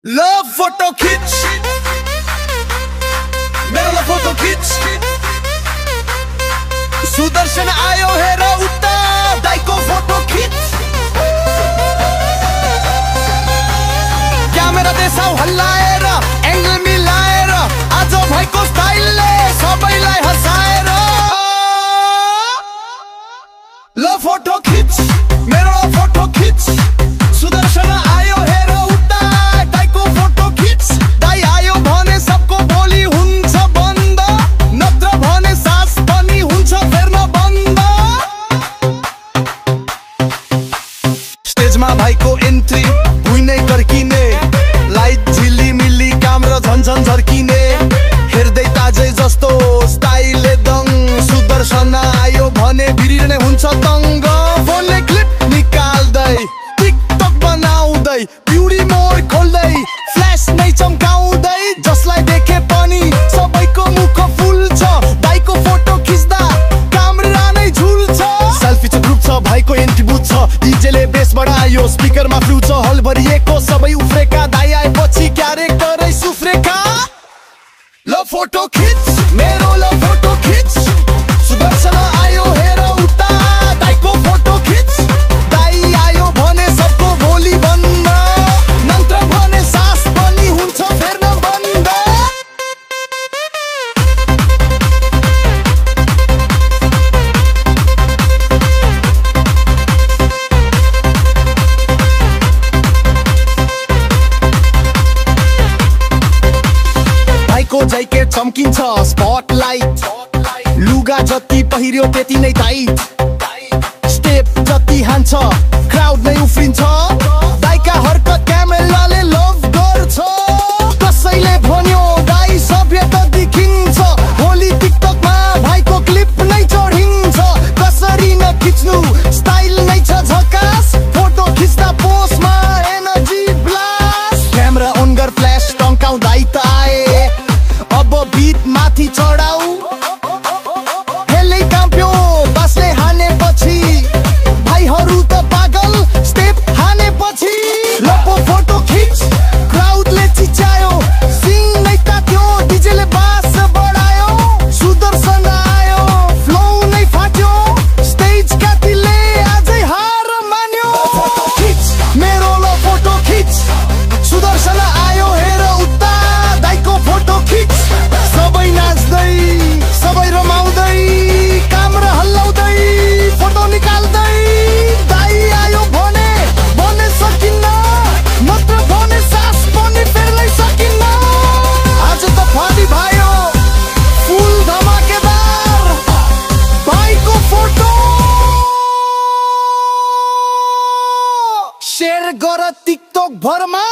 Love photo खींच, मेरा love photo खींच। सुदर्शन आयो है र उता दाइको फोटो खींच। क्यामेरा देसाउ हल्लाएर एंगल मिलाएर आज भाइको स्टाइलले सबैलाई हँसाएर लव फोटो खींच, मेरो लव फोटो खींच। सुदर्शन आयो है र उता दाइको फोटो खींच। दाइ आयो भने सबको बोली हुन्छ बन्द, नत्र भने सास पनि हुन्छ फेर्न बन्द। स्टेजमा भाइको एन्ट्री भुइँनै कर्किने, लाइट झिलिमिली काम र झन्झन झर्किने, हेर्दै ताजै जस्तो स्टाइलले दङ। सुदर्शन आयो भने भिरिने हुन्छ तङ्ग। फोनले क्लिप निकाल्दै टिकटक बनाउँदै ब्युटी मोड खोल्दै फ्ल्यास नै चम्काउँदै जसलाई देखे पनि सबैको मुख फुल्छ। दाइको फोटो खिच्दा क्यामेरा नै झुल्छ। सेल्फी छ ग्रुप छ भाइको एन्ट्री बुथ छ, डीजेले बेस बढायो स्पिकरमा फ्लु छ हल भरिएको सबै उफ्रेका। दाइ आएपछि क्यारेक्टरै सुफ्रेका। लव फोटो खिच, मेरो लव फोटो खिच। सुदर्शन आयो हेर उता दाइको फोटो खिच। दाइ आयो भने सबको बोली बन्द, नत्र भने सास पनि हुन्छ फेर्न बन्द। भाइको जैकेट चम्किन्छ स्पटलाइट, लुगा जति पहिर्यो त्यति नै टाइट, स्टेप जति हान्छ क्राउड नै उफ्रिन्छ। दाइका हरकत क्यामेराले लभ गर्छ। कसैले भन्यो दाइ सभ्य त देखिन्छ, भोलि टिकटकमा भाइको क्लिप नै चढिन्छ। कसरी नखिच्नु स्टाइल नै छ झकास, फोटो खिच्दा पोस्टमा एनर्जी ब्लास्ट। क्यामेरा अन गर फ्ल्यास टङ्काउ दाइ त आए, अब बिट माथि चढाउ। हेलै काम्प्यो बासले हानेपछि, भाइहरू त पागल स्टेप हानेपछि। लपो फोटो खिच, क्राउडले चिच्यायो, सिङ नै तात्यो, डीजेले बास बढायो। सुदर्शन आयो, फ्लो नै फाट्यो, स्टेज काटीले आजै हार मान्यो। फोटो खिच, मेरो ल फोटो खिच। सुदर्शन आयो हेर उता दाइको फोटो खिच। सबै नाच्दै सबै रमाउँदै क्यामेरा हल्लाउँदै फोटो निकाल्दै। दाइ आयो भने सकिन्न, नत्र भने सास पनि फेर्नै सकिन्न। आज त फाटी भयो फुल धमाकेदार भाइको फोटो। शेयर गर टिकटक भरमा।